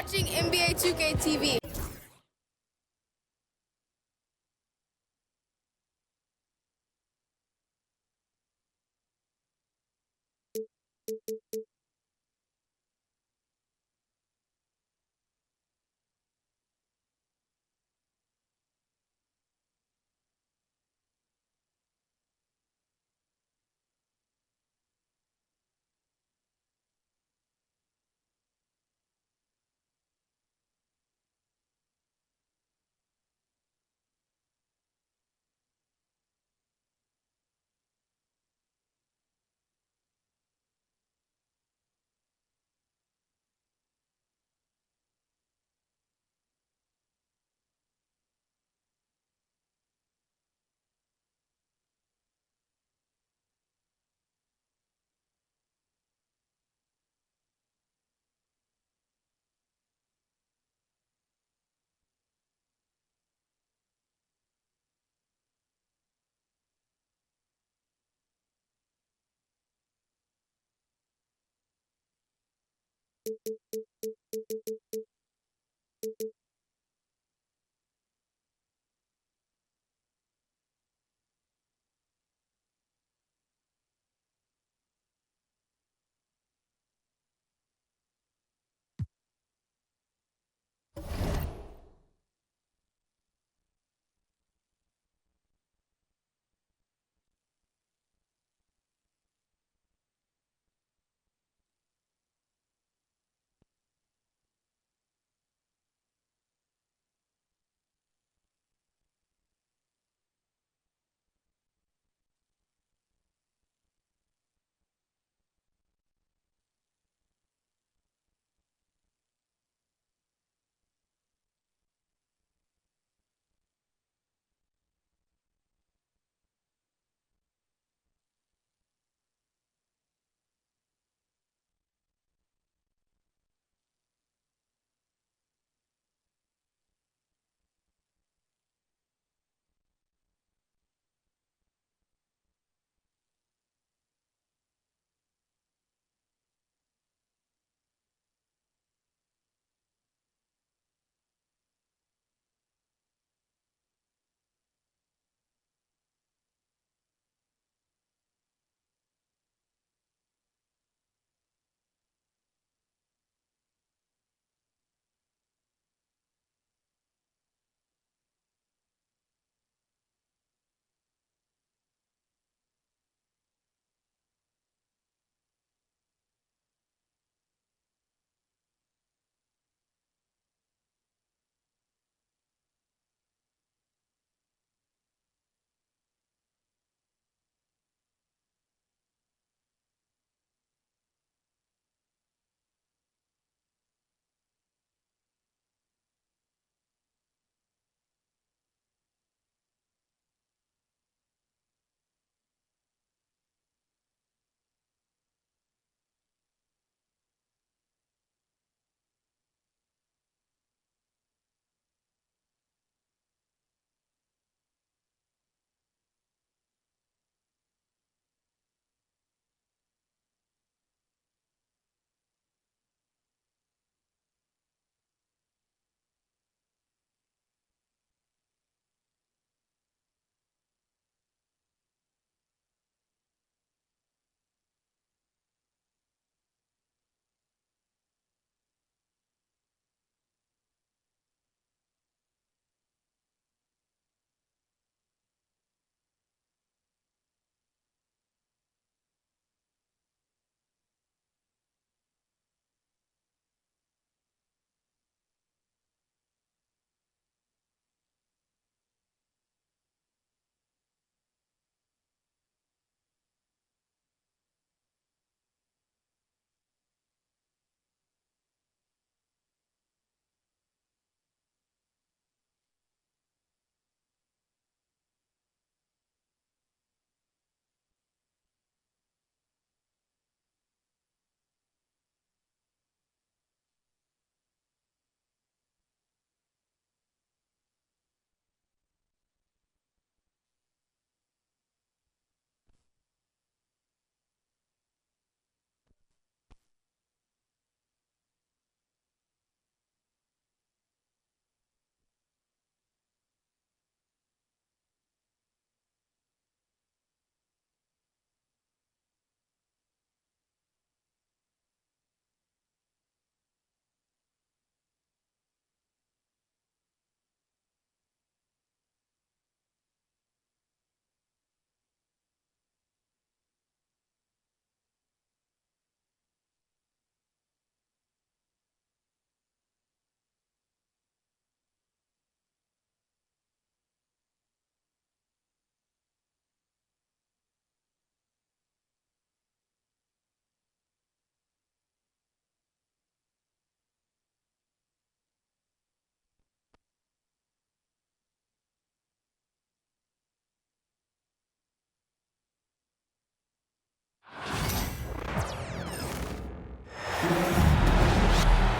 watching NBA 2K TV.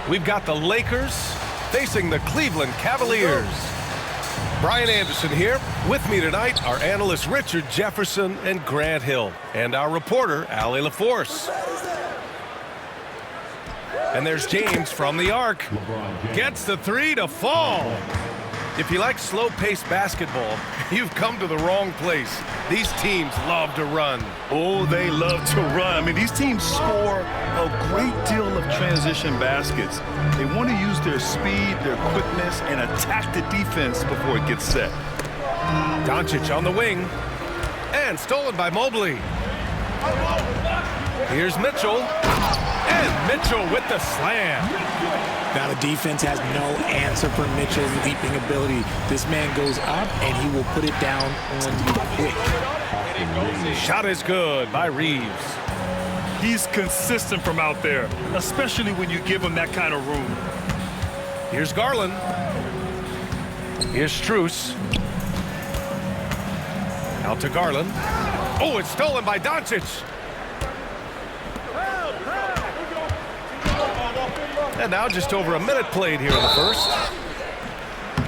we've got the Lakers facing the Cleveland Cavaliers. Brian Anderson here. With me tonight, our analysts Richard Jefferson and Grant Hill, and our reporter, Allie LaForce. And there's James from the arc. Gets the three to fall. If you like slow-paced basketball, you've come to the wrong place. These teams love to run. Oh, they love to run. I mean, these teams score a great deal of transition baskets. They want to use their speed, their quickness, and attack the defense before it gets set. Doncic on the wing. And stolen by Mobley. Here's Mitchell. And Mitchell with the slam. Now the defense has no answer for Mitchell's leaping ability. This man goes up, and he will put it down on you quick. Shot is good by Reeves. He's consistent from out there, especially when you give him that kind of room. Here's Garland. Here's Strus. Out to Garland. Oh, it's stolen by Doncic. And now just over a minute played here in the first.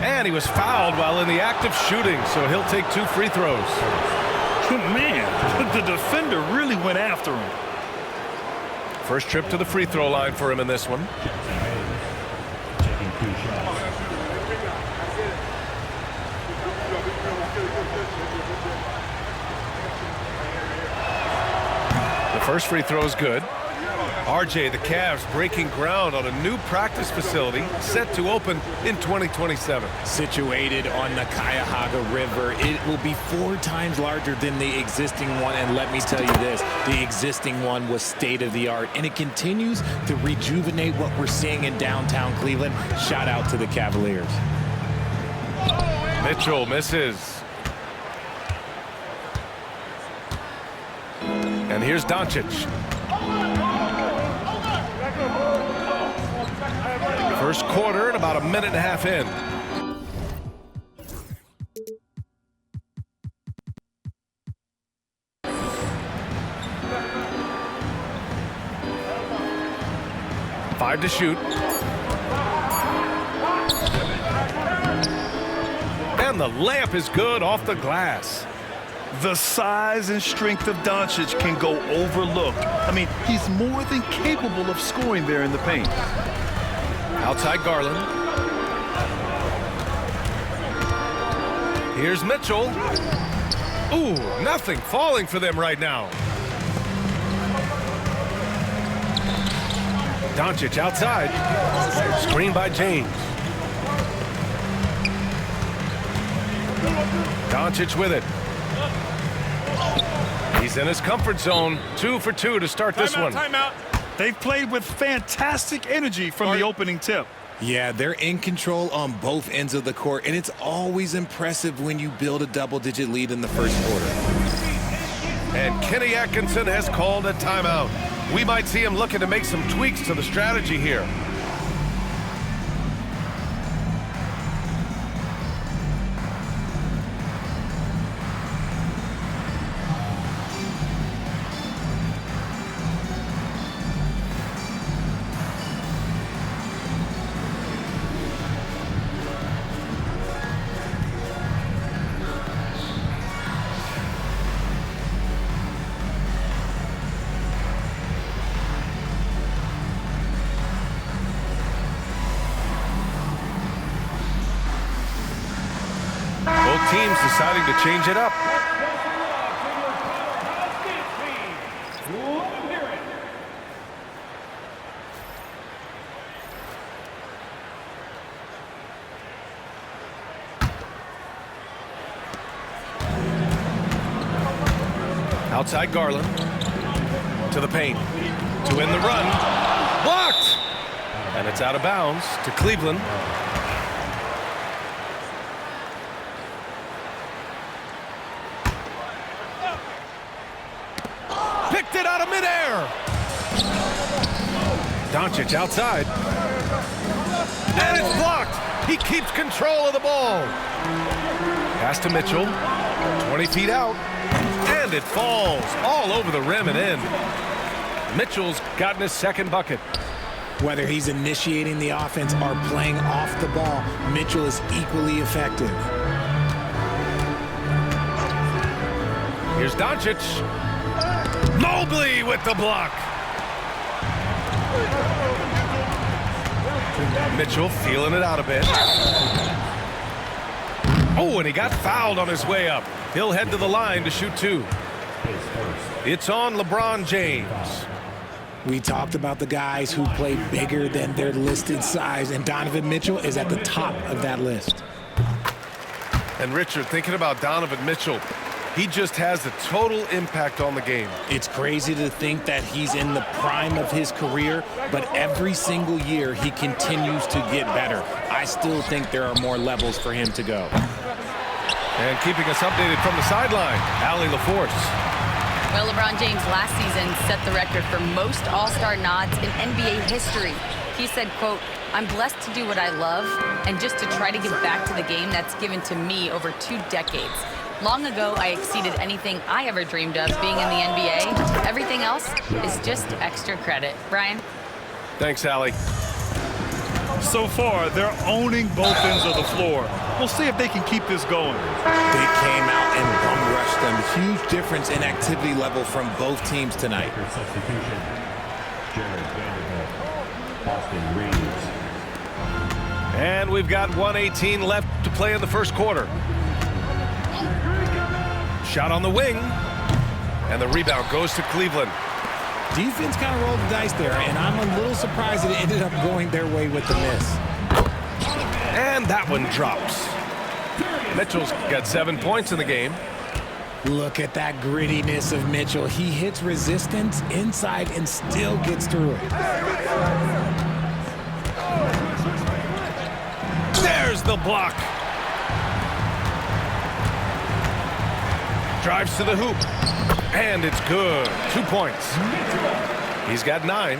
And he was fouled while in the act of shooting, so he'll take 2 free throws. Man, the defender really went after him. First trip to the free throw line for him in this one. The first free throw is good. RJ, the Cavs breaking ground on a new practice facility set to open in 2027. Situated on the Cuyahoga River, it will be 4 times larger than the existing one. And let me tell you this, the existing one was state-of-the-art, and it continues to rejuvenate what we're seeing in downtown Cleveland. Shout out to the Cavaliers. Mitchell misses. And here's Doncic. First quarter and about a minute and a half in. Five to shoot. And the layup is good off the glass. The size and strength of Doncic can go overlooked. I mean, he's more than capable of scoring there in the paint. Outside Garland. Here's Mitchell. Ooh, nothing falling for them right now. Doncic outside. Screen by James. Doncic with it. He's in his comfort zone. 2 for 2 to start this one. Timeout. They've played with fantastic energy from the opening tip. Yeah, they're in control on both ends of the court, and it's always impressive when you build a double-digit lead in the first quarter. And Kenny Atkinson has called a timeout. We might see him looking to make some tweaks to the strategy here. Both teams deciding to change it up. Outside Garland. To the paint. To end the run. Blocked! And it's out of bounds to Cleveland. Picked it out of midair. Doncic outside. And it's blocked. He keeps control of the ball. Pass to Mitchell. 20 feet out. And it falls all over the rim and in. Mitchell's gotten his second bucket. Whether he's initiating the offense or playing off the ball, Mitchell is equally effective. Here's Doncic. Mobley with the block. Mitchell feeling it out a bit. Oh, and he got fouled on his way up. He'll head to the line to shoot two. It's on LeBron James. We talked about the guys who play bigger than their listed size, and Donovan Mitchell is at the top of that list. And Richard, thinking about Donovan Mitchell, he just has a total impact on the game. It's crazy to think that he's in the prime of his career, but every single year he continues to get better. I still think there are more levels for him to go. And keeping us updated from the sideline, Allie LaForce. Well, LeBron James last season set the record for most All-Star nods in NBA history. He said, quote, "I'm blessed to do what I love and just to try to give back to the game that's given to me over 2 decades. Long ago, I exceeded anything I ever dreamed of being in the NBA. Everything else is just extra credit." Brian? Thanks, Allie. So far, they're owning both ends of the floor. We'll see if they can keep this going. They came out and bum rushed them. Huge difference in activity level from both teams tonight. Substitution. Jared Vanderbilt. Austin Reeves. And we've got 1:18 left to play in the first quarter. Shot on the wing. And the rebound goes to Cleveland. Defense kind of rolled the dice there, and I'm a little surprised that it ended up going their way with the miss. And that one drops. Mitchell's got 7 points in the game. Look at that grittiness of Mitchell. He hits resistance inside and still gets through it. There's the block. Drives to the hoop. And it's good. 2 points. He's got 9.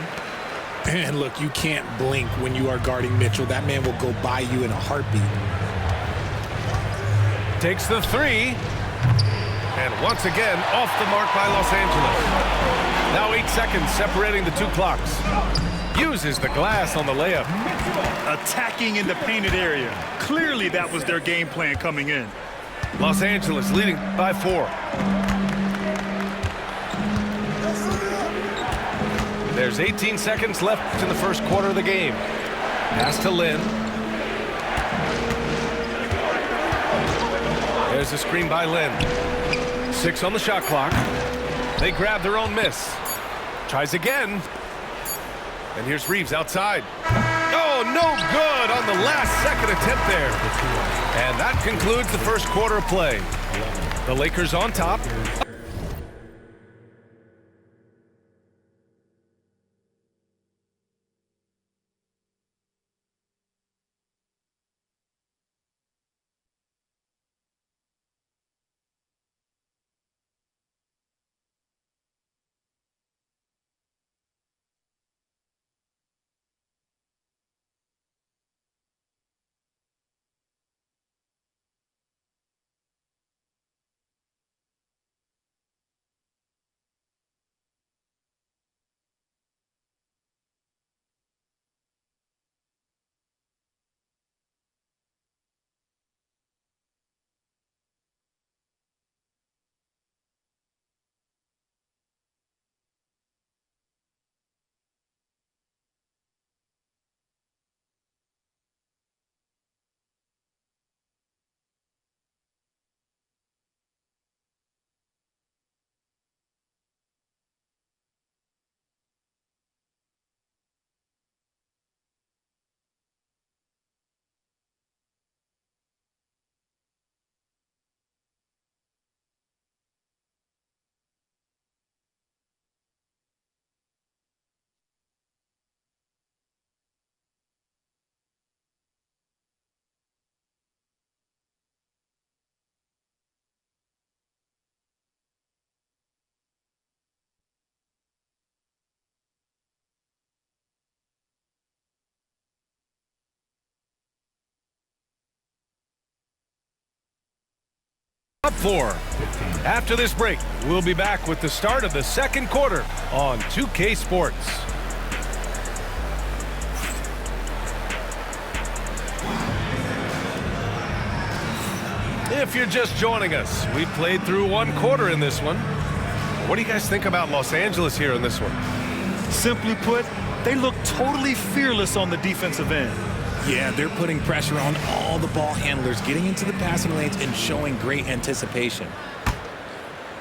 And look, you can't blink when you are guarding Mitchell. That man will go by you in a heartbeat. Takes the 3. And once again, off the mark by Los Angeles. Now 8 seconds separating the 2 clocks. Uses the glass on the layup. Attacking in the painted area. Clearly that was their game plan coming in. Los Angeles leading by 4. There's 18 seconds left in the first quarter of the game. Pass to Lin. There's a screen by Lin. 6 on the shot clock. They grab their own miss. Tries again. And here's Reeves outside. Oh, no good on the last second attempt there. And that concludes the first quarter of play. The Lakers on top. Up 4. After this break, we'll be back with the start of the second quarter on 2K Sports. If you're just joining us, we played through one quarter in this one. What do you guys think about Los Angeles here in this one? Simply put, they look totally fearless on the defensive end. Yeah, they're putting pressure on all the ball handlers, getting into the passing lanes and showing great anticipation.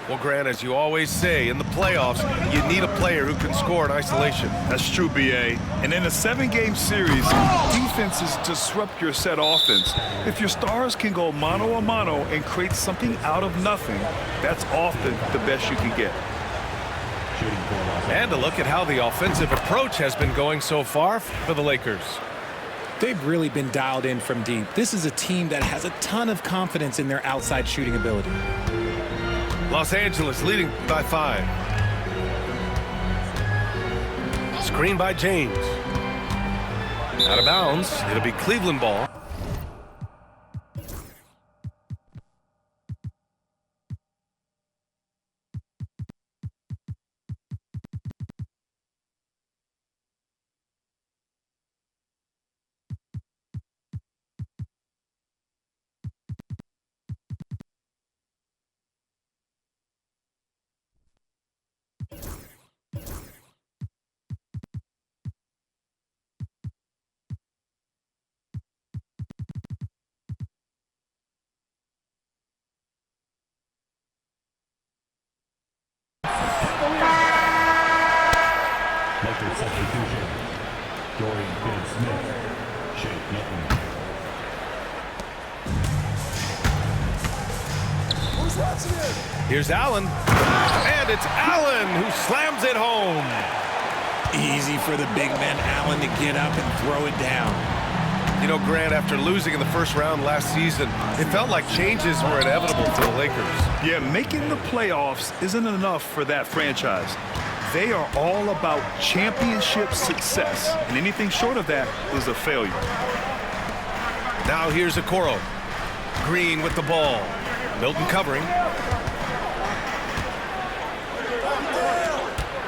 Well, Grant, as you always say, in the playoffs, you need a player who can score in isolation. That's true, B.A. And in a 7-game series, defenses disrupt your set offense. If your stars can go mano-a-mano and create something out of nothing, that's often the best you can get. And a look at how the offensive approach has been going so far for the Lakers. They've really been dialed in from deep. This is a team that has a ton of confidence in their outside shooting ability. Los Angeles leading by 5. Screen by James. Out of bounds. It'll be Cleveland ball. Lakers substitution. Dorian Finney-Smith. Shake Milton. Here's Allen. And it's Allen who slams it home. Easy for the big man Allen to get up and throw it down. You know, Grant, after losing in the first round last season, it felt like changes were inevitable for the Lakers. Yeah, making the playoffs isn't enough for that franchise. They are all about championship success, and anything short of that is a failure. Now here's Okoro. Green with the ball. Milton covering.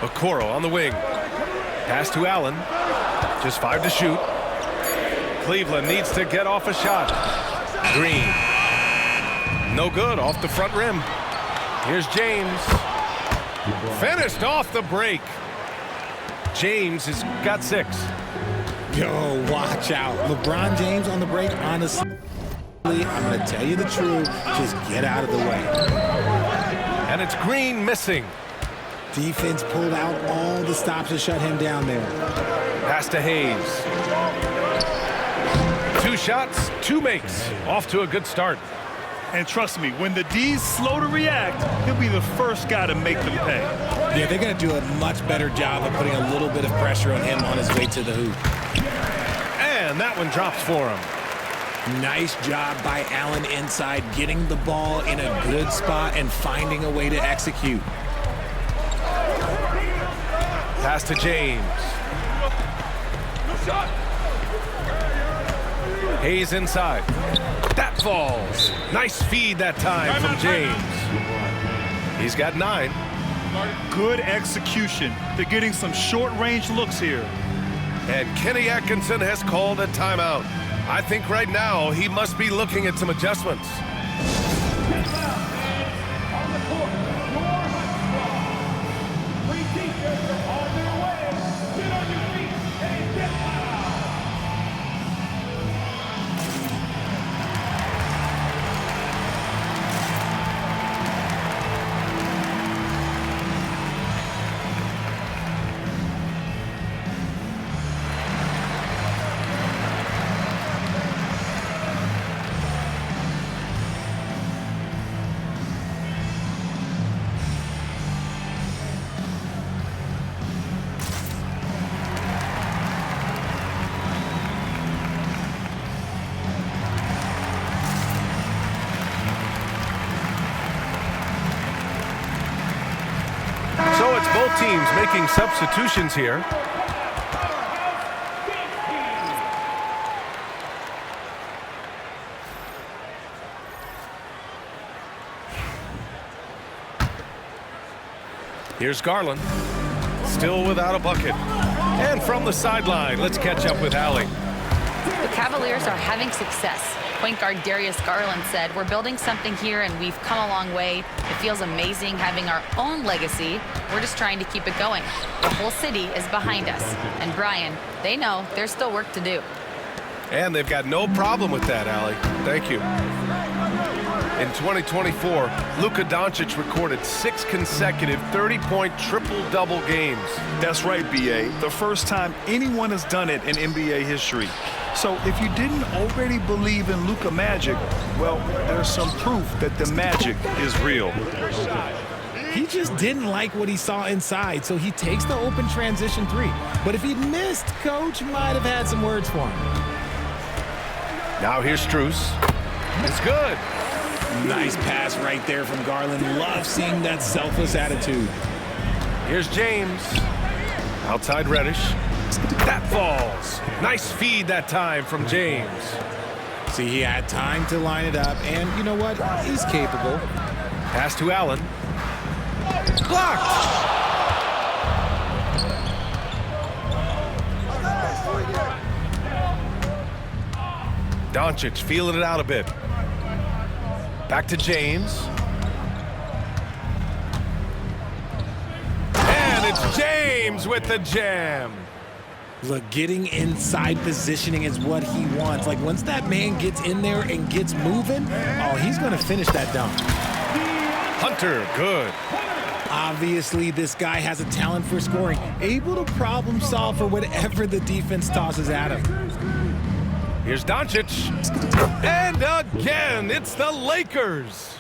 Okoro on the wing. Pass to Allen. Just 5 to shoot. Cleveland needs to get off a shot. Green. No good, off the front rim. Here's James. Finished off the break. James has got 6. Yo, watch out. LeBron James on the break, honestly, I'm going to tell you the truth. Just get out of the way. And it's Green missing. Defense pulled out all the stops to shut him down there. Pass to Hayes. 2 shots, 2 makes. Off to a good start. And trust me, when the D's slow to react, he'll be the first guy to make them pay. Yeah, they're going to do a much better job of putting a little bit of pressure on him on his way to the hoop. And that one drops for him. Nice job by Allen inside, getting the ball in a good spot and finding a way to execute. Pass to James. Hayes inside. That falls. Nice feed that time from James. He's got 9. Good execution. They're getting some short-range looks here. And Kenny Atkinson has called a timeout. I think right now he must be looking at some adjustments. So it's both teams making substitutions here. Here's Garland. Still without a bucket. And from the sideline, let's catch up with Allie. The Cavaliers are having success. Point guard Darius Garland said, "We're building something here and we've come a long way. It feels amazing having our own legacy. We're just trying to keep it going. The whole city is behind us." And Brian, they know there's still work to do. And they've got no problem with that, Allie. Thank you. In 2024, Luka Doncic recorded 6 consecutive 30-point triple-double games. That's right, B.A. The first time anyone has done it in NBA history. So if you didn't already believe in Luka magic, well, there's some proof that the magic is real. He just didn't like what he saw inside, so he takes the open transition 3. But if he'd missed, Coach might have had some words for him. Now here's Strus. It's good. Nice pass right there from Garland. Love seeing that selfless attitude. Here's James. Outside Reddish. That falls. Nice feed that time from James. See, he had time to line it up, and you know what? He's capable. Pass to Allen. Blocked. Doncic feeling it out a bit. Back to James. And it's James with the jam. Look, getting inside positioning is what he wants. Like, once that man gets in there and gets moving, oh, he's going to finish that dunk. Hunter, good. Obviously, this guy has a talent for scoring, able to problem solve for whatever the defense tosses at him. Here's Doncic. And again, it's the Lakers.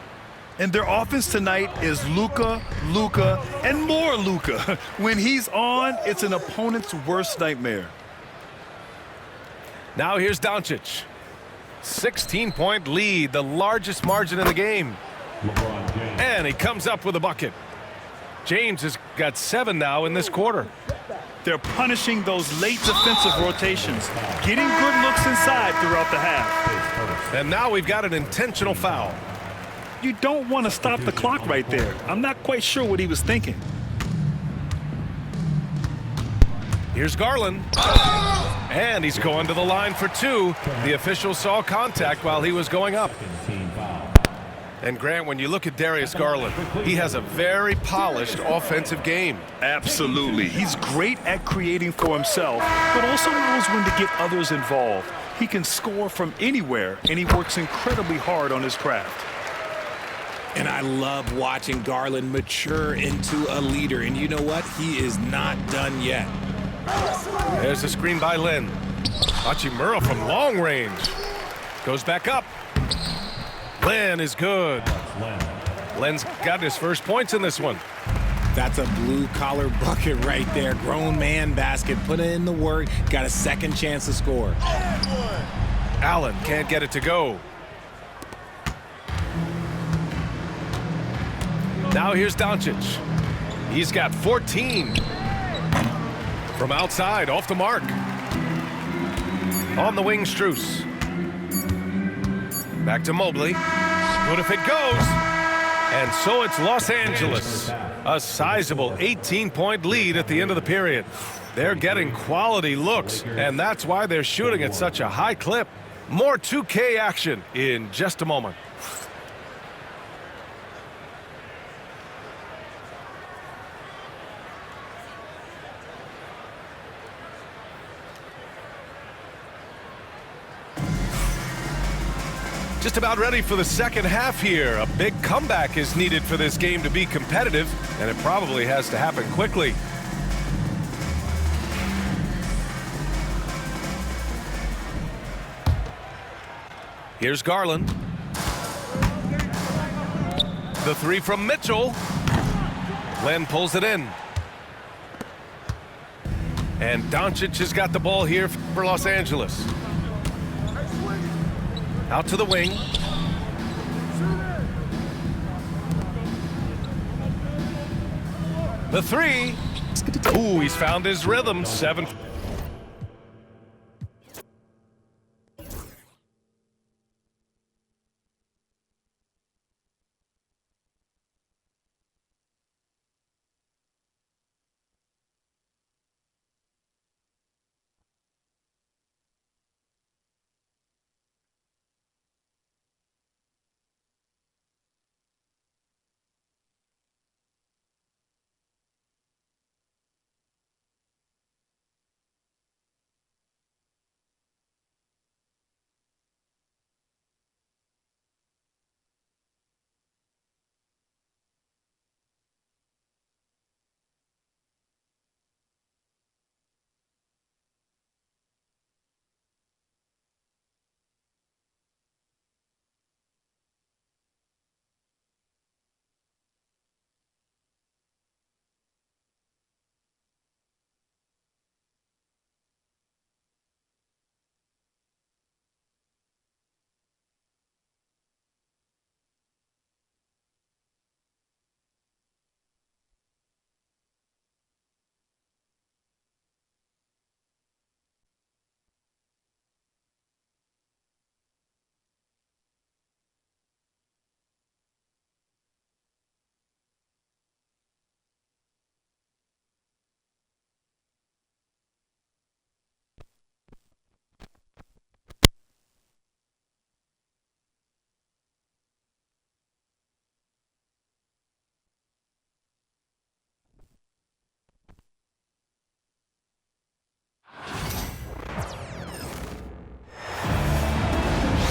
And their offense tonight is Luka, Luka, and more Luka. When he's on, it's an opponent's worst nightmare. Now here's Doncic. 16-point lead, the largest margin in the game. And he comes up with a bucket. James has got 7 now in this quarter. They're punishing those late defensive rotations, getting good looks inside throughout the half. And now we've got an intentional foul. You don't want to stop the clock right there. I'm not quite sure what he was thinking. Here's Garland. And he's going to the line for 2. The official saw contact while he was going up. And Grant, when you look at Darius Garland, he has a very polished offensive game. Absolutely. He's great at creating for himself, but also knows when to get others involved. He can score from anywhere, and he works incredibly hard on his craft. And I love watching Garland mature into a leader. And you know what? He is not done yet. There's a screen by Len. Hachimura from long range. Goes back up. Len is good. Len's got his first points in this one. That's a blue-collar bucket right there. Grown man basket. Put in the work. Got a second chance to score. Allen can't get it to go. Now here's Doncic. He's got 14. From outside, off the mark. On the wing, Strus. Back to Mobley. Good if it goes. And so it's Los Angeles. A sizable 18-point lead at the end of the period. They're getting quality looks, and that's why they're shooting at such a high clip. More 2K action in just a moment. Just about ready for the second half here. A big comeback is needed for this game to be competitive, and it probably has to happen quickly. Here's Garland. The 3 from Mitchell. Len pulls it in. And Doncic has got the ball here for Los Angeles. Out to the wing. The 3. Ooh, he's found his rhythm. 7.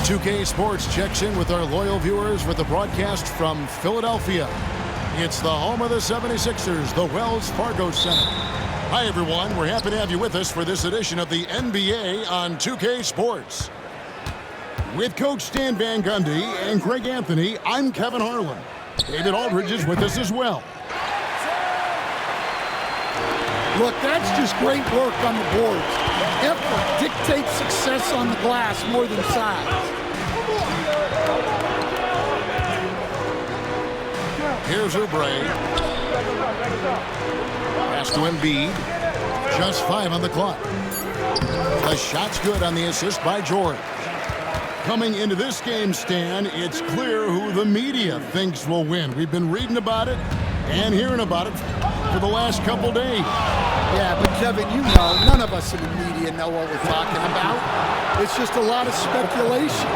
2K Sports checks in with our loyal viewers with a broadcast from Philadelphia. It's the home of the 76ers, the Wells Fargo Center. Hi, everyone. We're happy to have you with us for this edition of the NBA on 2K Sports. With Coach Stan Van Gundy and Greg Anthony, I'm Kevin Harlan. David Aldridge is with us as well. Look, that's just great work on the boards. Effort dictates success on the glass more than size. Here's Oubre. Pass to Embiid. Just 5 on the clock. The shot's good on the assist by George. Coming into this game, Stan, it's clear who the media thinks will win. We've been reading about it and hearing about it for the last couple days. Yeah, but Kevin, you know, none of us in the media know what we're talking about. It's just a lot of speculation.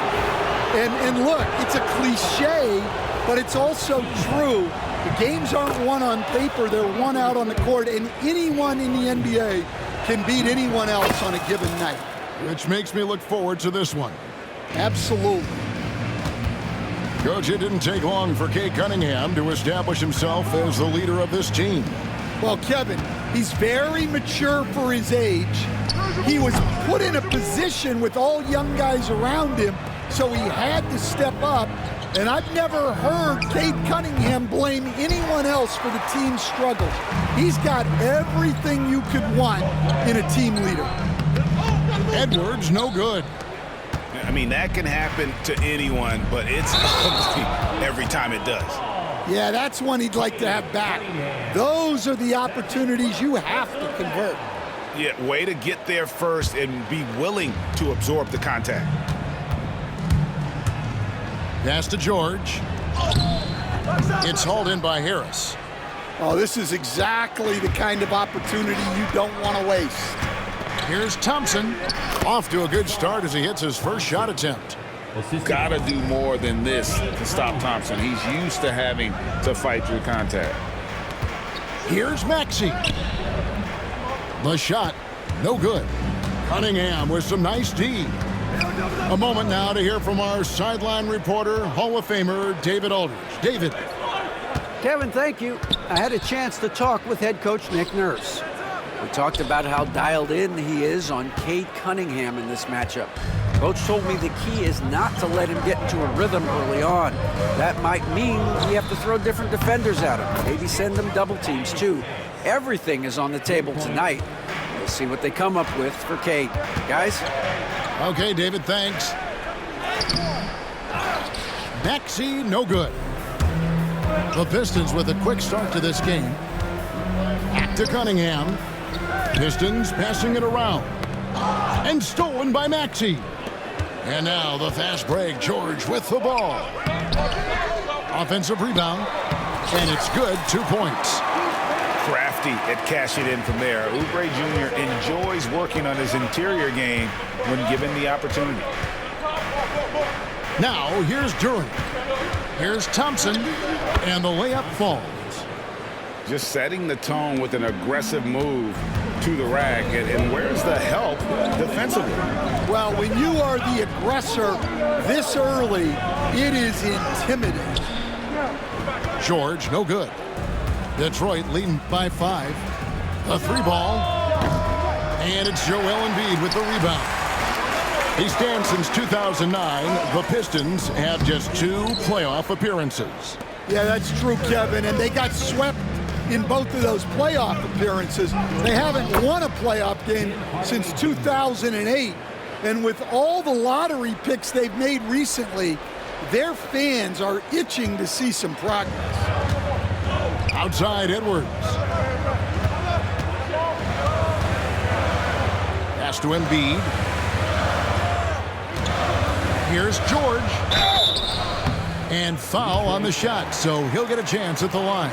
And look, it's a cliche, but it's also true. The games aren't won on paper, they're won out on the court, and anyone in the NBA can beat anyone else on a given night. Which makes me look forward to this one. Absolutely. Coach, it didn't take long for Cade Cunningham to establish himself as the leader of this team. Well, Kevin, he's very mature for his age. He was put in a position with all young guys around him, so he had to step up. And I've never heard Cade Cunningham blame anyone else for the team's struggles. He's got everything you could want in a team leader. Edwards, no good. I mean, that can happen to anyone, but it's ugly every time it does. Yeah, that's one he'd like to have back. Those are the opportunities you have to convert. Yeah, way to get there first and be willing to absorb the contact. Pass to George. It's hauled in by Harris. Oh, this is exactly the kind of opportunity you don't want to waste. Here's Thompson. Off to a good start as he hits his first shot attempt. Gotta do more than this to stop Thompson. He's used to having to fight through contact. Here's Maxey. The shot, no good. Cunningham with some nice D. A moment now to hear from our sideline reporter, Hall of Famer David Aldridge. David. Kevin, thank you. I had a chance to talk with head coach Nick Nurse. We talked about how dialed in he is on Cade Cunningham in this matchup. Coach told me the key is not to let him get into a rhythm early on. That might mean we have to throw different defenders at him, maybe send them double teams too. Everything is on the table tonight. We'll see what they come up with for Cade. Guys? Okay, David, thanks. Maxey, no good. The Pistons with a quick start to this game. Back to Cunningham. Pistons passing it around. And stolen by Maxey. And now the fast break. George with the ball. Offensive rebound. And it's good. 2 points. Crafty at cashing in from there. Oubre Jr. enjoys working on his interior game when given the opportunity. Now here's Durant. Here's Thompson. And the layup falls. Just setting the tone with an aggressive move to the rack. And where's the help defensively? Well, when you are the aggressor this early, it is intimidating. George, no good. Detroit leading by 5. A 3-ball. And it's Joel Embiid with the rebound. He stands since 2009. The Pistons have just 2 playoff appearances. Yeah, that's true, Kevin. And they got swept in both of those playoff appearances. They haven't won a playoff game since 2008. And with all the lottery picks they've made recently, their fans are itching to see some progress. Outside Edwards. Pass to Embiid. Here's George. And foul on the shot, so he'll get a chance at the line.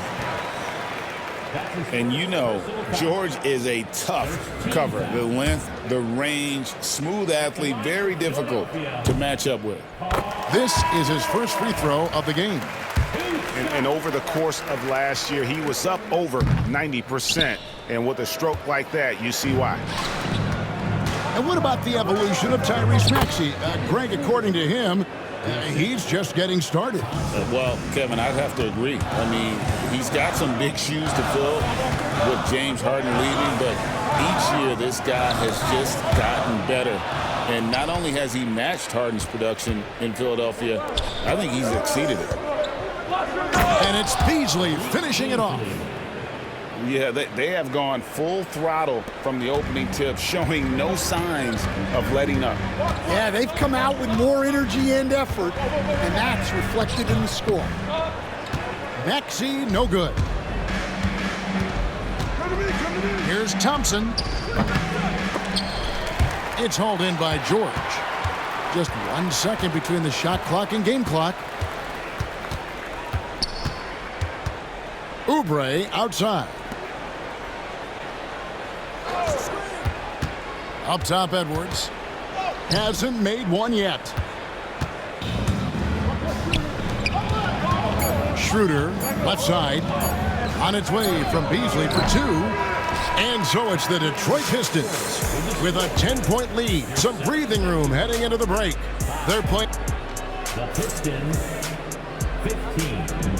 And you know, George is a tough cover. The length, the range, smooth athlete, very difficult to match up with. This is his first free throw of the game. And over the course of last year, he was up over 90%. And with a stroke like that, you see why. And what about the evolution of Tyrese Maxey? Greg, according to him, he's just getting started. Well, Kevin, I'd have to agree. I mean, he's got some big shoes to fill with James Harden leaving, but each year this guy has just gotten better. And not only has he matched Harden's production in Philadelphia, I think he's exceeded it. And it's Beasley finishing it off. Yeah, they have gone full throttle from the opening tip, showing no signs of letting up. Yeah, they've come out with more energy and effort, and that's reflected in the score. Maxey, no good. Here's Thompson. It's hauled in by George. Just 1 second between the shot clock and game clock. Oubre outside. Up top, Edwards. Hasn't made one yet. Schroeder, left side. On its way from Beasley for two. And so it's the Detroit Pistons with a 10-point lead. Some breathing room heading into the break. They're playing. The Pistons, 15.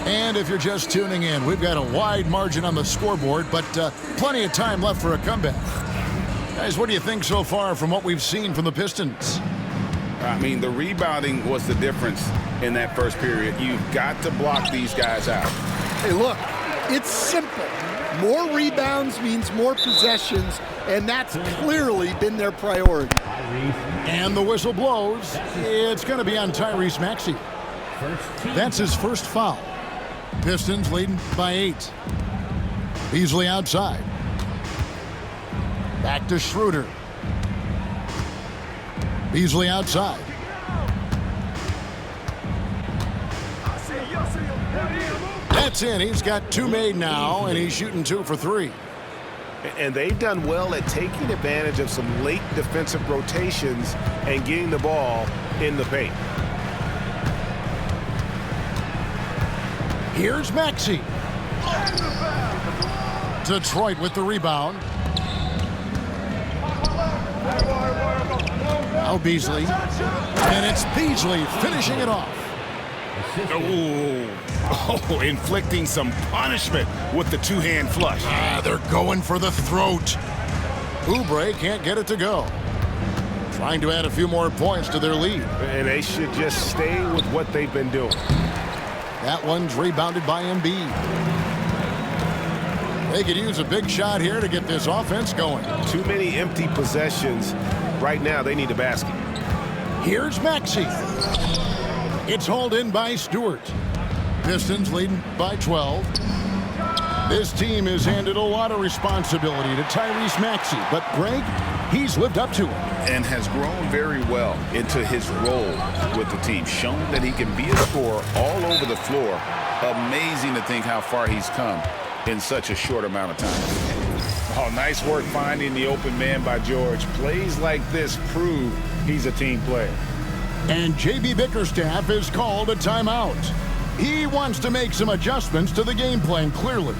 And if you're just tuning in, we've got a wide margin on the scoreboard, but plenty of time left for a comeback. Guys, what do you think so far from what we've seen from the Pistons? I mean, the rebounding was the difference in that first period. You've got to block these guys out. Hey, look, it's simple. More rebounds means more possessions, and that's clearly been their priority. And the whistle blows. It's going to be on Tyrese Maxey. That's his first foul. Pistons leading by 8. Beasley outside. Back to Schroeder. Beasley outside. That's in. He's got 2 made now, and he's shooting 2 for 3. And they've done well at taking advantage of some late defensive rotations and getting the ball in the paint. Here's Maxey. Detroit with the rebound. Now Beasley. And it's Beasley finishing it off. Oh, inflicting some punishment with the two-hand flush. They're going for the throat. Oubre can't get it to go. Trying to add a few more points to their lead. And they should just stay with what they've been doing. That one's rebounded by Embiid. They could use a big shot here to get this offense going. Too many empty possessions. Right now, they need a basket. Here's Maxey. It's hauled in by Stewart. Pistons leading by 12. This team has handed a lot of responsibility to Tyrese Maxey, but Greg, he's lived up to it. And has grown very well into his role with the team. Shown that he can be a scorer all over the floor. Amazing to think how far he's come in such a short amount of time. Oh, nice work finding the open man by George. Plays like this prove he's a team player. And J.B. Bickerstaff has called a timeout. He wants to make some adjustments to the game plan, clearly.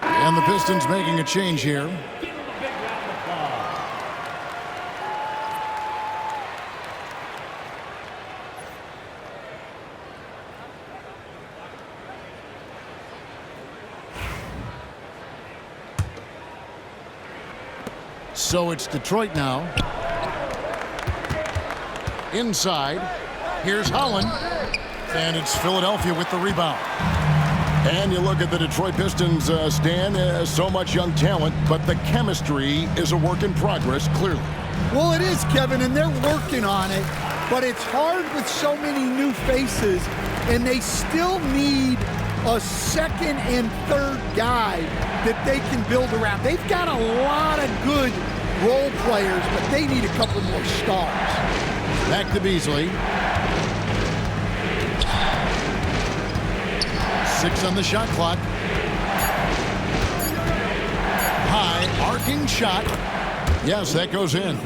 And the Pistons making a change here. So it's Detroit now. Inside. Here's Holland. And it's Philadelphia with the rebound. And you look at the Detroit Pistons, Stan, so much young talent, but the chemistry is a work in progress, clearly. Well, it is, Kevin, and they're working on it, but it's hard with so many new faces, and they still need a second and third guy that they can build around. They've got a lot of good role players, but they need a couple more stars. Back to Beasley. 6 on the shot clock. High arcing shot. Yes, that goes in.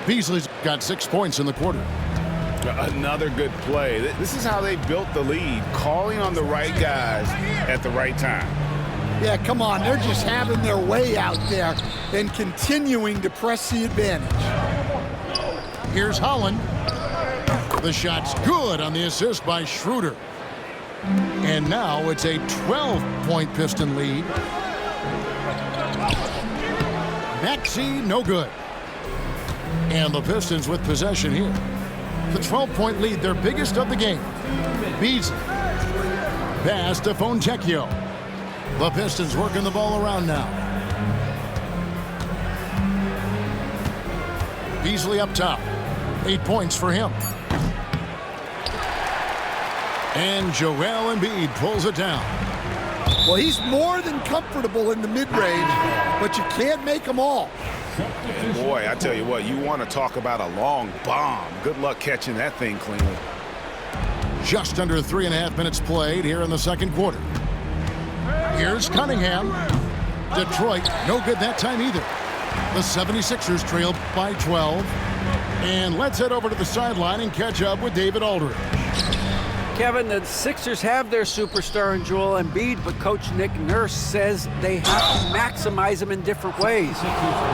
Beasley's got 6 points in the quarter. Another good play. This is how they built the lead, calling on the right guys at the right time. Yeah, come on. They're just having their way out there and continuing to press the advantage. Here's Holland. The shot's good on the assist by Schroeder. And now it's a 12-point Piston lead. Maxey, no good. And the Pistons with possession here. The 12-point lead, their biggest of the game. Beasley. Pass to Fontecchio. The Pistons working the ball around now. Beasley up top. 8 points for him. And Joel Embiid pulls it down. Well, he's more than comfortable in the mid-range, but you can't make them all. And boy, I tell you what, you want to talk about a long bomb. Good luck catching that thing cleanly. Just under 3.5 minutes played here in the second quarter. Here's Cunningham. Detroit, no good that time either. The 76ers trail by 12. And let's head over to the sideline and catch up with David Aldridge. Kevin, the Sixers have their superstar in Joel Embiid, but Coach Nick Nurse says they have to maximize him in different ways.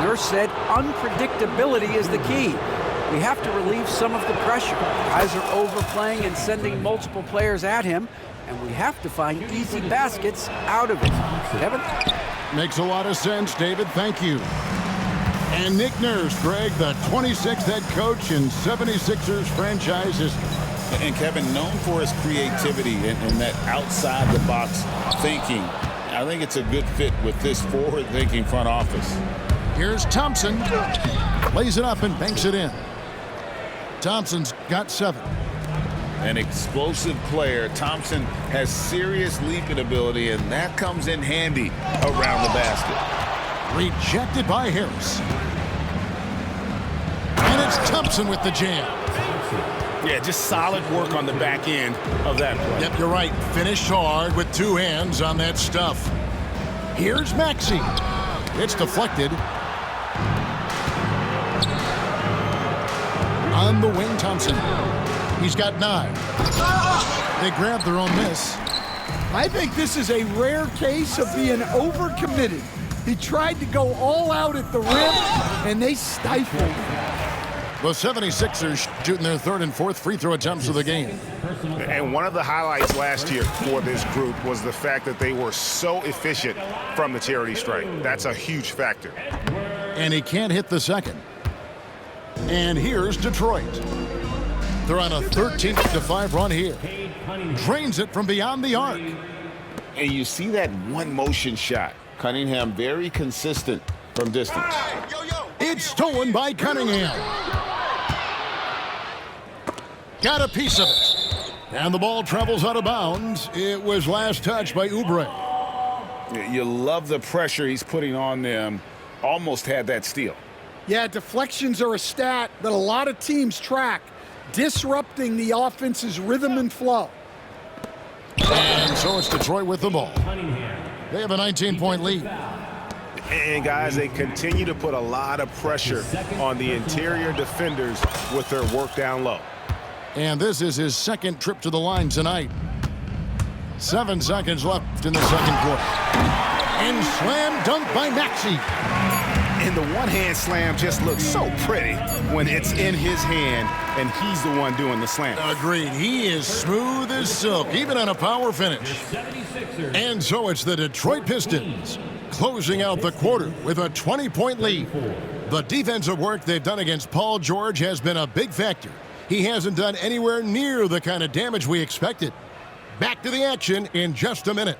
Nurse said unpredictability is the key. We have to relieve some of the pressure. Guys are overplaying and sending multiple players at him, and we have to find easy baskets out of it. Kevin? Makes a lot of sense, David. Thank you. And Nick Nurse, Greg, the 26th head coach in 76ers franchise history. And Kevin, known for his creativity and that outside-the-box thinking, I think it's a good fit with this forward-thinking front office. Here's Thompson. Lays it up and banks it in. Thompson's got 7. An explosive player. Thompson has serious leaping ability, and that comes in handy around the basket. Rejected by Harris. And it's Thompson with the jam. Yeah, just solid work on the back end of that play. Yep, you're right. Finished hard with 2 hands on that stuff. Here's Maxey. It's deflected. On the wing, Thompson. He's got 9. They grabbed their own miss. I think this is a rare case of being overcommitted. He tried to go all out at the rim, and they stifled him. The 76ers shooting their 3rd and 4th free throw attempts of the game. And one of the highlights last year for this group was the fact that they were so efficient from the charity stripe. That's a huge factor. And he can't hit the second. And here's Detroit. They're on a 13-5 run here. Drains it from beyond the arc. And you see that one motion shot. Cunningham very consistent from distance. It's stolen by Cunningham. Got a piece of it. And the ball travels out of bounds. It was last touched by Oubre. You love the pressure he's putting on them. Almost had that steal. Yeah, deflections are a stat that a lot of teams track, disrupting the offense's rhythm and flow. And so it's Detroit with the ball. They have a 19-point lead. And guys, they continue to put a lot of pressure on the interior defenders with their work down low. And this is his 2nd trip to the line tonight. 7 seconds left in the second quarter. And slam dunk by Maxey. And the one-hand slam just looks so pretty when it's in his hand and he's the one doing the slam. Agreed. He is smooth as silk, even on a power finish. And so it's the Detroit Pistons closing out the quarter with a 20-point lead. The defensive work they've done against Paul George has been a big factor. He hasn't done anywhere near the kind of damage we expected. Back to the action in just a minute.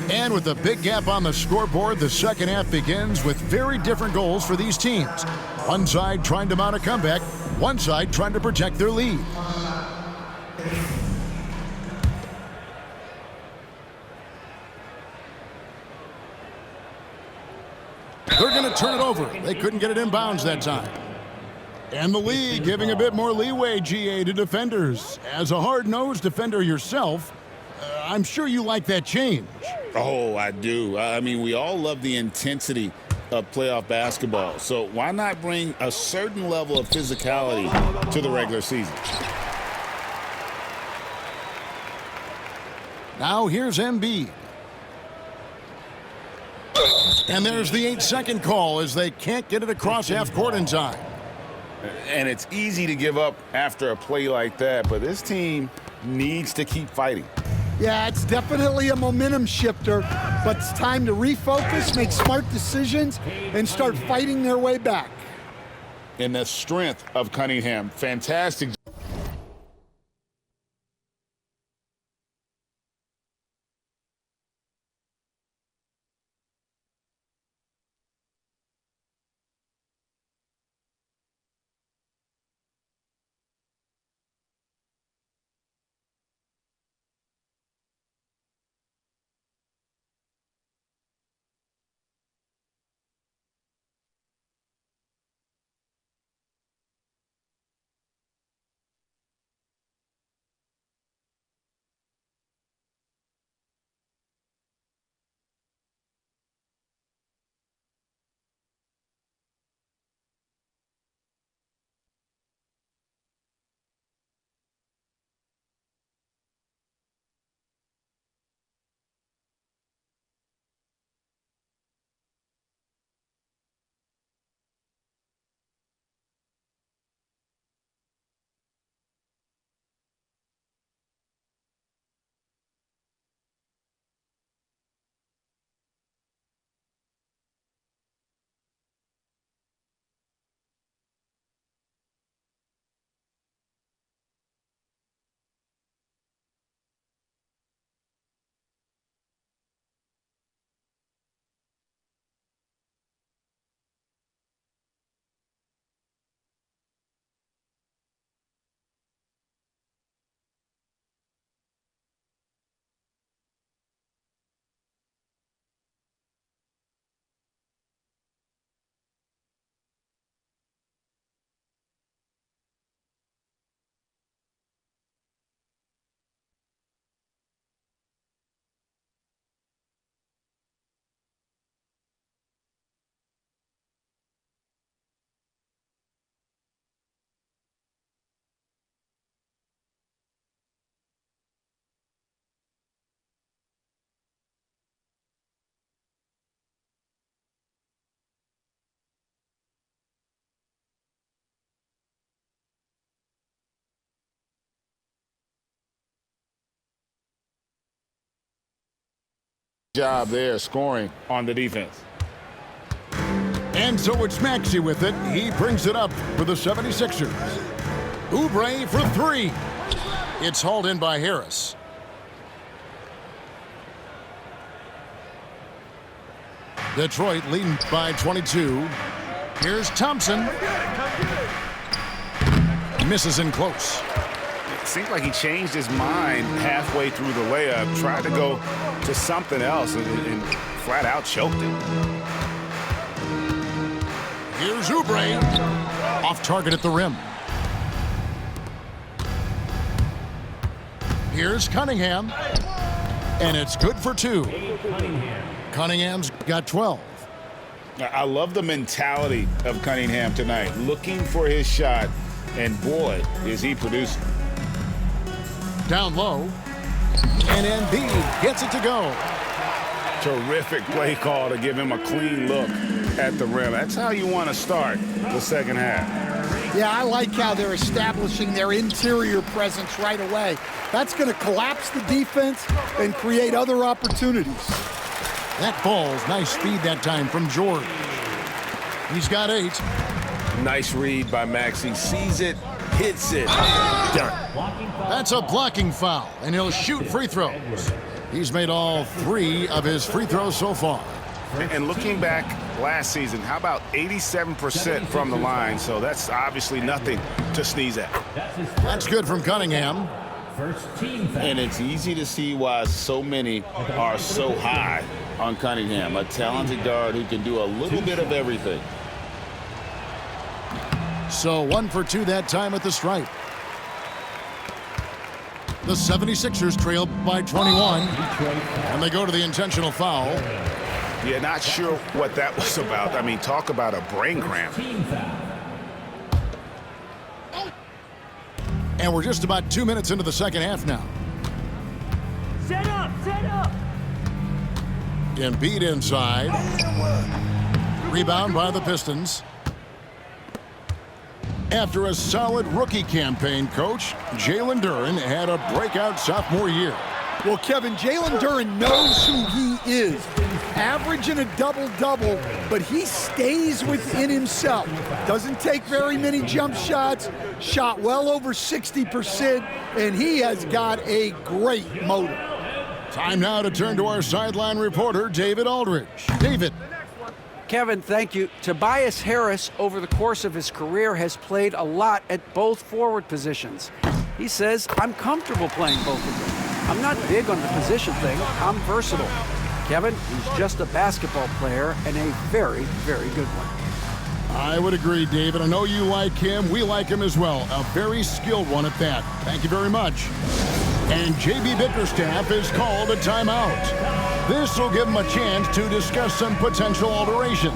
And with the big gap on the scoreboard, the second half begins with very different goals for these teams. One side trying to mount a comeback, one side trying to protect their lead. They're going to turn it over. They couldn't get it inbounds that time. And the league giving a bit more leeway, GA, to defenders. As a hard-nosed defender yourself, I'm sure you like that change. Oh, I do. I mean, we all love the intensity of playoff basketball. So why not bring a certain level of physicality to the regular season? Now here's Embiid. And there's the 8-second call as they can't get it across half court in time. And it's easy to give up after a play like that, but this team needs to keep fighting. Yeah, it's definitely a momentum shifter, but it's time to refocus, make smart decisions, and start fighting their way back. And the strength of Cunningham, fantastic. Job there scoring on the defense. And so it's Maxey with it. He brings it up for the 76ers. Oubre for three. It's hauled in by Harris. Detroit leading by 22. Here's Thompson. Misses in close. It seems like he changed his mind halfway through the layup, tried to go to something else, and flat out choked it. Here's Oubre. Off target at the rim. Here's Cunningham. And it's good for two. Cunningham's got 12. I love the mentality of Cunningham tonight, looking for his shot, and boy, is he producing. Down low, and Embiid gets it to go. Terrific play call to give him a clean look. at the rim. That's how you want to start the second half. Yeah, I like how they're establishing their interior presence right away. That's going to collapse the defense and create other opportunities. That ball's nice speed that time from George. He's got 8. Nice read by Maxey. Sees it, hits it, done. That's a blocking foul, and he'll shoot free throws. He's made all 3 of his free throws so far. And looking back last season, how about 87% from the line? So that's obviously nothing to sneeze at. That's good from Cunningham. And it's easy to see why so many are so high on Cunningham, a talented guard who can do a little bit of everything. So 1 for 2 that time at the stripe. The 76ers trail by 21, and they go to the intentional foul. Yeah, not sure what that was about. I mean, talk about a brain cramp. And we're just about 2 minutes into the second half now. Set up, set up. Embiid inside. Rebound by the Pistons. After a solid rookie campaign, Coach, Jalen Duren had a breakout sophomore year. Well, Kevin, Jalen Duren knows who he is. Averaging a double-double, but he stays within himself. Doesn't take very many jump shots, shot well over 60%, and he has got a great motor. Time now to turn to our sideline reporter, David Aldridge. David. Kevin, thank you. Tobias Harris, over the course of his career, has played a lot at both forward positions. He says, I'm comfortable playing both of them. I'm not big on the position thing. I'm versatile. Kevin, he's just a basketball player and a very, very good one. I would agree, David. I know you like him. We like him as well. A very skilled one at that. Thank you very much. And J.B. Bickerstaff is called a timeout. This will give him a chance to discuss some potential alterations.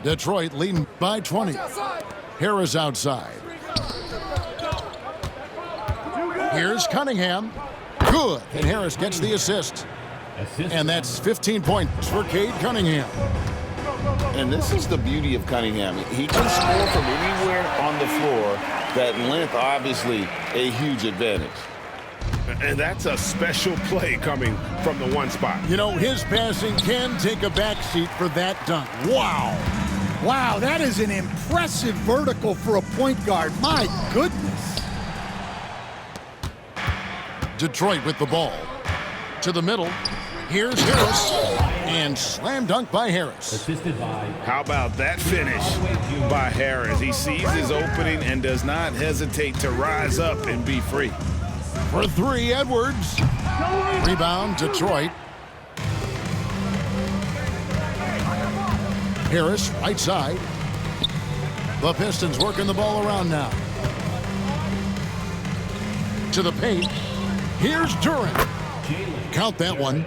Detroit leading by 20. Harris outside. Here's Cunningham. Good. And Harris gets the assist. And that's 15 points for Cade Cunningham. And this is the beauty of Cunningham. He can score from anywhere on the floor. That length, obviously, a huge advantage. And that's a special play coming from the one spot. You know, his passing can take a backseat for that dunk. Wow. Wow, that is an impressive vertical for a point guard. My goodness. Detroit with the ball. To the middle. Here's Harris. And slam dunk by Harris. How about that finish by Harris? He sees his opening and does not hesitate to rise up and be free. For 3, Edwards. Rebound, Detroit. Harris, right side. The Pistons working the ball around now. To the paint. Here's Duren. Count that one.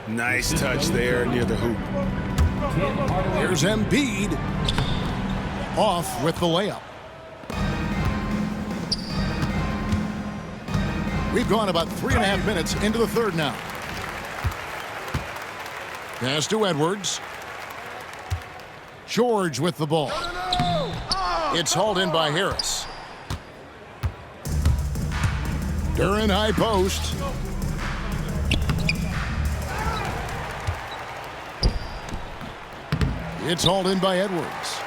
Nice touch there near the hoop. Here's Embiid. Off with the layup. We've gone about 3.5 minutes into the third now. Pass to Edwards. George with the ball. It's hauled in by Harris. Duren high post. It's hauled in by Edwards.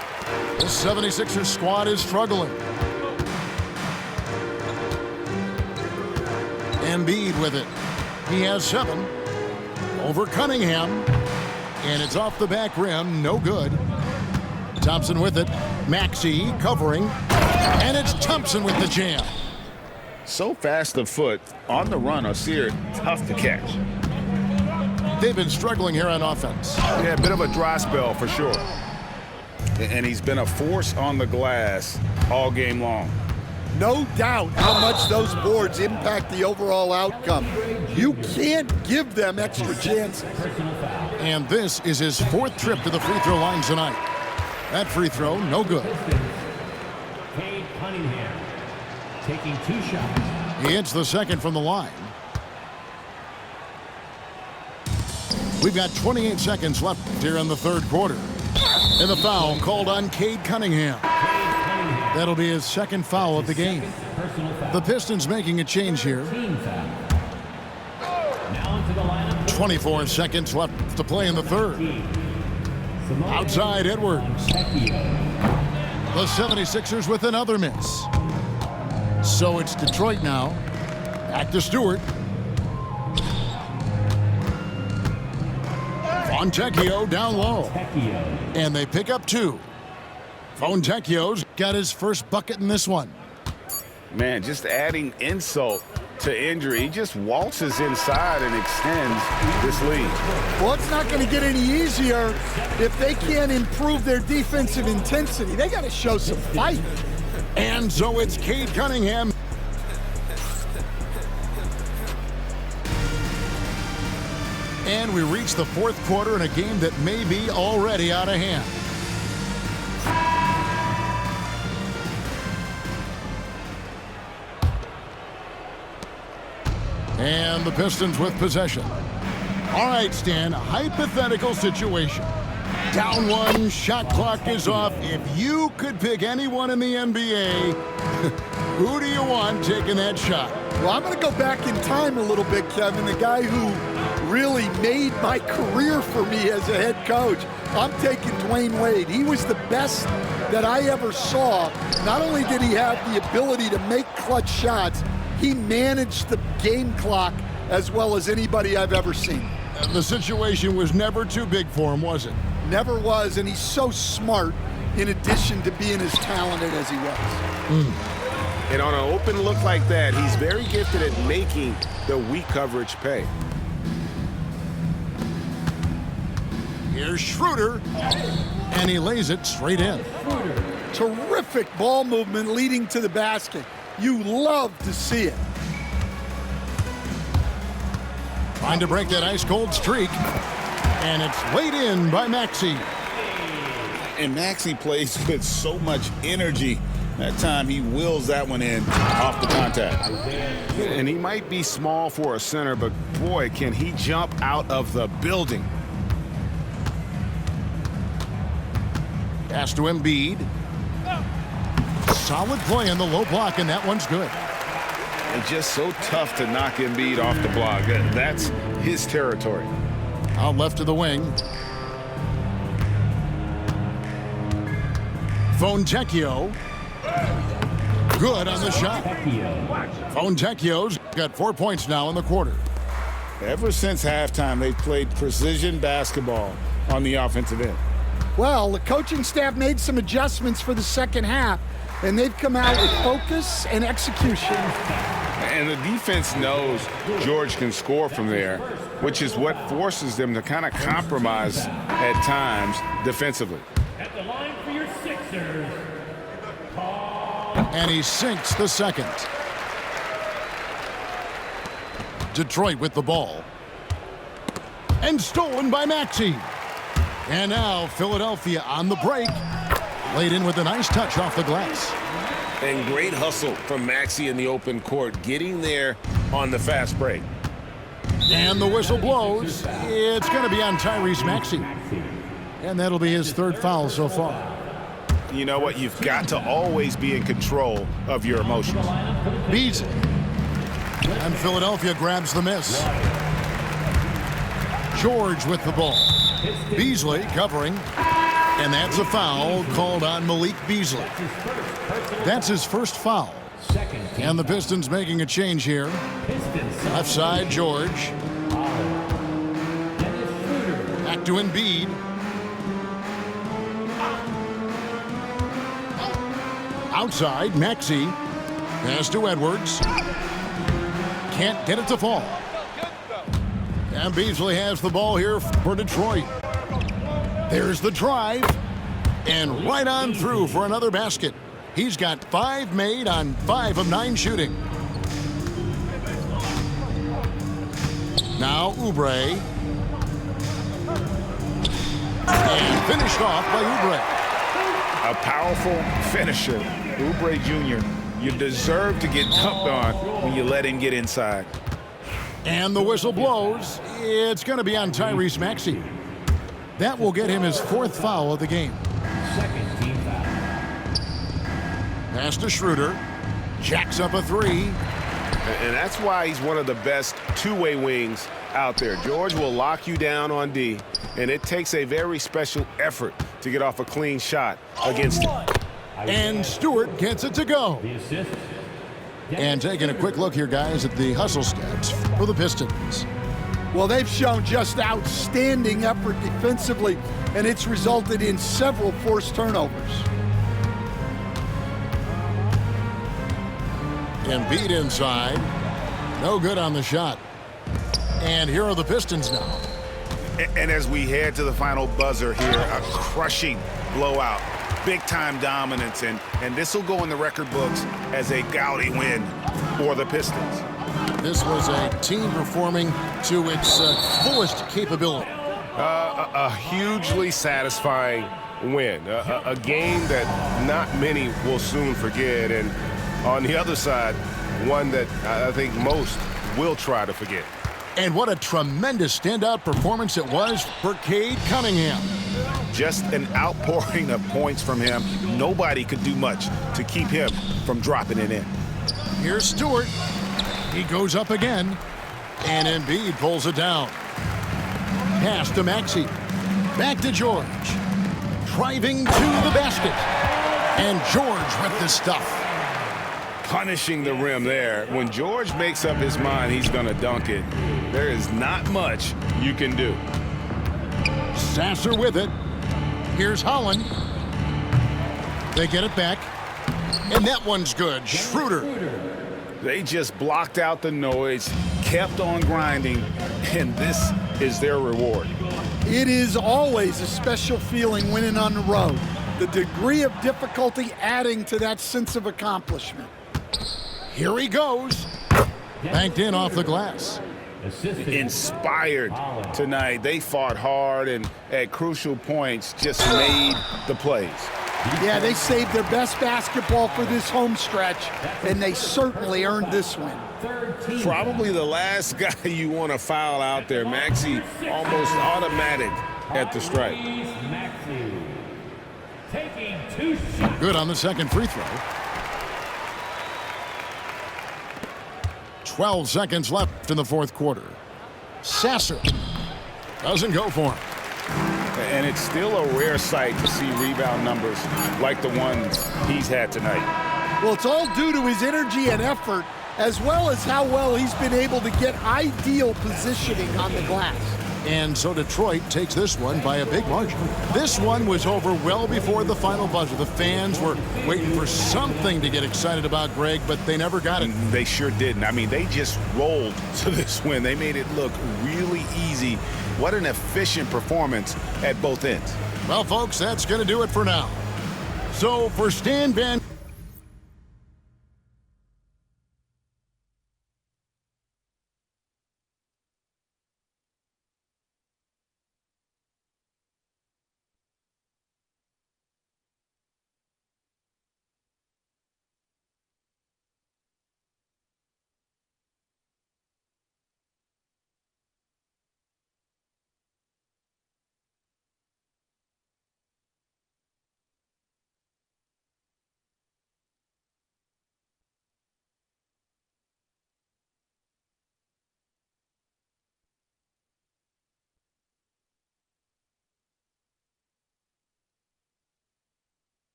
The 76ers squad is struggling. Embiid with it. He has 7 over Cunningham, and it's off the back rim, no good. Thompson with it. Maxey covering, and it's Thompson with the jam. So fast of foot on the run, Osir, tough to catch. They've been struggling here on offense. Yeah, a bit of a dry spell for sure. And he's been a force on the glass all game long. No doubt how much those boards impact the overall outcome. You can't give them extra chances. And this is his 4th trip to the free throw line tonight. That free throw, no good. Cade Cunningham taking 2 shots. He hits the 2nd from the line. We've got 28 seconds left here in the 3rd quarter. And the foul called on Cade Cunningham. That'll be his 2nd foul of the game. The Pistons making a change here. 24 seconds left to play in the 3rd. Outside Edwards. The 76ers with another miss. So it's Detroit now. Back to Stewart. Fontecchio down low. And they pick up 2. Fontecchio's got his first bucket in this one. Man, just adding insult to injury. He just waltzes inside and extends this lead. Well, it's not going to get any easier if they can't improve their defensive intensity. They got to show some fight. And so it's Cade Cunningham. And we reach the 4th quarter in a game that may be already out of hand. And the Pistons with possession. All right, Stan, hypothetical situation. Down 1, shot clock is off. If you could pick anyone in the NBA, who do you want taking that shot? Well, I'm going to go back in time a little bit, Kevin. The guy who really made my career for me as a head coach. I'm taking Dwayne Wade. He was the best that I ever saw. Not only did he have the ability to make clutch shots, he managed the game clock as well as anybody I've ever seen. The situation was never too big for him, was it? Never was, and he's so smart in addition to being as talented as he was. And on an open look like that, he's very gifted at making the weak coverage pay. Here's Schroeder, and he lays it straight in. Terrific ball movement leading to the basket. You love to see it. Trying to break that ice-cold streak, and it's laid in by Maxey. And Maxey plays with so much energy. That time he wills that one in off the contact. And he might be small for a center, but boy, can he jump out of the building. Pass to Embiid. Solid play in the low block, and that one's good. And just so tough to knock Embiid off the block. That's his territory. Out left to the wing. Fontecchio. Good on the shot. Fontecchio's got 4 points now in the quarter. Ever since halftime, they've played precision basketball on the offensive end. Well, the coaching staff made some adjustments for the second half, and they've come out with focus and execution. And the defense knows George can score from there, which is what forces them to kind of compromise at times defensively. At the line for your Sixers. And he sinks the second. Detroit with the ball. And stolen by Maxey. And now Philadelphia on the break. Laid in with a nice touch off the glass. And great hustle from Maxey in the open court, getting there on the fast break. And the whistle blows. It's going to be on Tyrese Maxey. And that'll be his 3rd foul so far. You know what? You've got to always be in control of your emotions. Beasley. And Philadelphia grabs the miss. George with the ball. Beasley covering. And that's a foul called on Malik Beasley. That's his first foul. Second team And the Pistons making a change here. Pistons. Left side, George. Dennis Schroeder. Back to Embiid. Outside, Maxey. Pass to Edwards. Can't get it to fall. And Beasley has the ball here for Detroit. There's the drive. And right on through for another basket. He's got 5 made on 5 of 9 shooting. Now Oubre. And finished off by Oubre. A powerful finisher. Oubre Jr., you deserve to get dunked on when you let him get inside. And the whistle blows. It's going to be on Tyrese Maxey. That will get him his 4th foul of the game. Second team foul. Pass to Schroeder. Jacks up a 3. And that's why he's one of the best two-way wings out there. George will lock you down on D, and it takes a very special effort to get off a clean shot against him. And Stewart gets it to go. The assist. And taking a quick look here, guys, at the hustle stats for the Pistons. Well, they've shown just outstanding effort defensively, and it's resulted in several forced turnovers. Embiid inside. No good on the shot. And here are the Pistons now. And as we head to the final buzzer here, a crushing blowout. Big-time dominance, and this will go in the record books as a gaudy win for the Pistons. This was a team performing to its fullest capability. A hugely satisfying win. A game that not many will soon forget. And on the other side, one that I think most will try to forget. And what a tremendous standout performance it was for Cade Cunningham. Just an outpouring of points from him. Nobody could do much to keep him from dropping it in. Here's Stewart. He goes up again. And Embiid pulls it down. Pass to Maxey. Back to George. Driving to the basket. And George with the stuff. Punishing the rim there. When George makes up his mind he's going to dunk it, there is not much you can do. Sasser with it. Here's Holland. They get it back. And that one's good. Schroeder. They just blocked out the noise, kept on grinding, and this is their reward. It is always a special feeling winning on the road. The degree of difficulty adding to that sense of accomplishment. Here he goes. Banked in off the glass. Inspired tonight. They fought hard and at crucial points just made the plays. Yeah, they saved their best basketball for this home stretch, and they certainly earned this win. Probably the last guy you want to foul out there. Maxey almost automatic at the stripe. Good on the second free throw. 12 seconds left in the 4th quarter. Sasser doesn't go for him. And it's still a rare sight to see rebound numbers like the ones he's had tonight. Well, it's all due to his energy and effort, as well as how well he's been able to get ideal positioning on the glass. And so Detroit takes this one by a big margin. This one was over well before the final buzzer. The fans were waiting for something to get excited about, Greg, but they never got it. They sure didn't. I mean, they just rolled to this win. They made it look really easy. What an efficient performance at both ends. Well, folks, that's going to do it for now. So for Stan Van